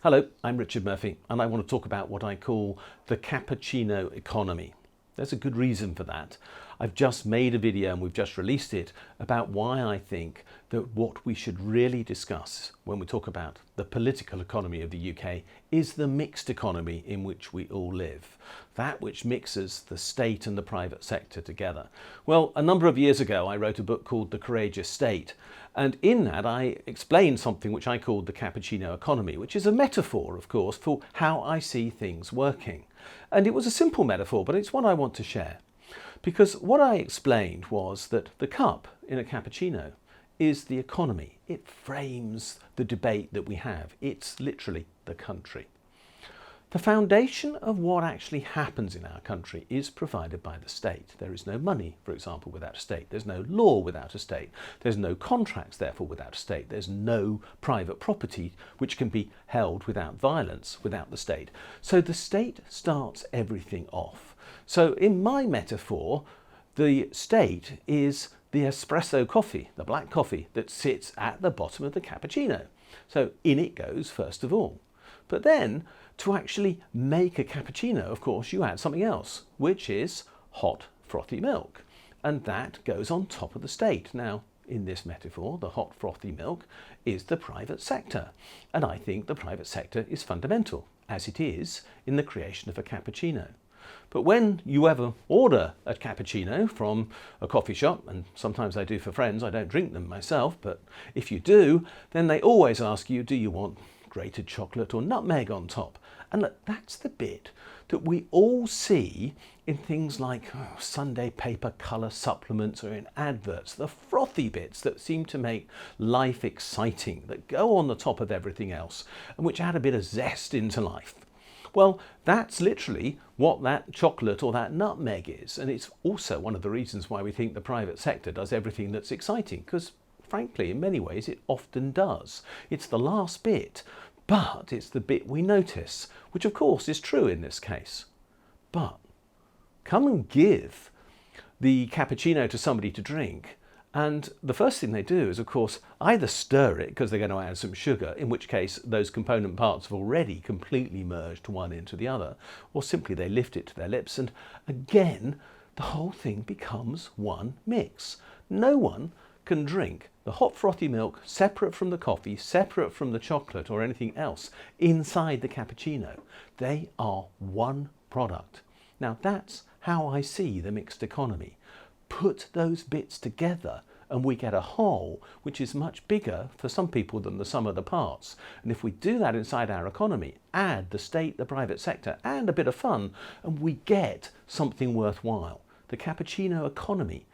Hello, I'm Richard Murphy, and I want to talk about what I call the Cappuccino Economy. There's a good reason for that. I've just made a video and we've just released it about why I think that what we should really discuss when we talk about the political economy of the UK is the mixed economy in which we all live. That which mixes the state and the private sector together. Well, a number of years ago I wrote a book called The Courageous State, and in that I explained something which I called the Cappuccino Economy, which is a metaphor, of course, for how I see things working. And it was a simple metaphor, but it's one I want to share. Because what I explained was that the cup in a cappuccino is the economy. It frames the debate that we have. It's literally the country. The foundation of what actually happens in our country is provided by the state. There is no money, for example, without a state. There's no law without a state. There's no contracts, therefore, without a state. There's no private property which can be held without violence, without the state. So the state starts everything off. So in my metaphor, the state is the espresso coffee, the black coffee that sits at the bottom of the cappuccino. So in it goes first of all. But then, to actually make a cappuccino, of course, you add something else, which is hot, frothy milk. And that goes on top of the state. Now, in this metaphor, the hot, frothy milk is the private sector. And I think the private sector is fundamental, as it is in the creation of a cappuccino. But when you ever order a cappuccino from a coffee shop, and sometimes I do for friends, I don't drink them myself, but if you do, then they always ask you, do you want grated chocolate or nutmeg on top? And look, that's the bit that we all see in things like Sunday paper colour supplements or in adverts, the frothy bits that seem to make life exciting, that go on the top of everything else and which add a bit of zest into life. Well, that's literally what that chocolate or that nutmeg is. And it's also one of the reasons why we think the private sector does everything that's exciting, because frankly, in many ways, it often does. It's the last bit, but it's the bit we notice, which of course is true in this case. But come and give the cappuccino to somebody to drink, and the first thing they do is, of course, either stir it because they're going to add some sugar, in which case those component parts have already completely merged one into the other, or simply they lift it to their lips and again, the whole thing becomes one mix. No one can drink the hot frothy milk separate from the coffee, separate from the chocolate or anything else inside the cappuccino. They are one product. Now that's how I see the mixed economy. Put those bits together and we get a whole which is much bigger for some people than the sum of the parts. And if we do that inside our economy, add the state, the private sector and a bit of fun, and we get something worthwhile. The cappuccino economy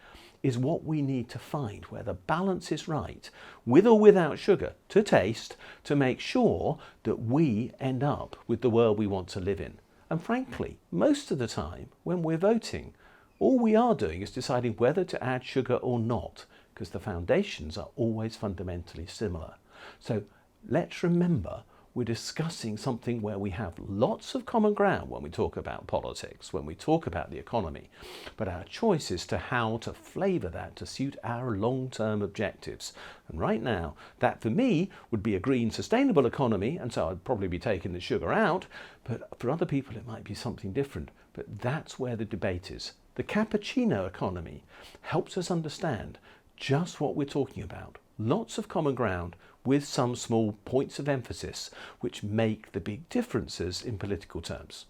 is what we need to find, where the balance is right, with or without sugar, to taste, to make sure that we end up with the world we want to live in. And frankly, most of the time when we're voting, all we are doing is deciding whether to add sugar or not, because the foundations are always fundamentally similar. So let's remember we're discussing something where we have lots of common ground when we talk about politics, when we talk about the economy, but our choice is to how to flavour that to suit our long-term objectives. And right now, that for me would be a green, sustainable economy, and so I'd probably be taking the sugar out, but for other people it might be something different. But that's where the debate is. The cappuccino economy helps us understand just what we're talking about. Lots of common ground with some small points of emphasis which make the big differences in political terms.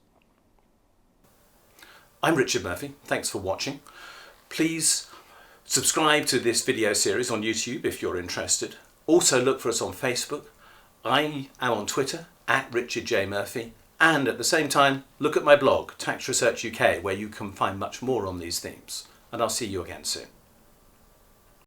I'm Richard Murphy. Thanks for watching. Please subscribe to this video series on YouTube if you're interested. Also look for us on Facebook. I am on Twitter @RichardJMurphy. And at the same time, look at my blog, Tax Research UK, where you can find much more on these themes. And I'll see you again soon.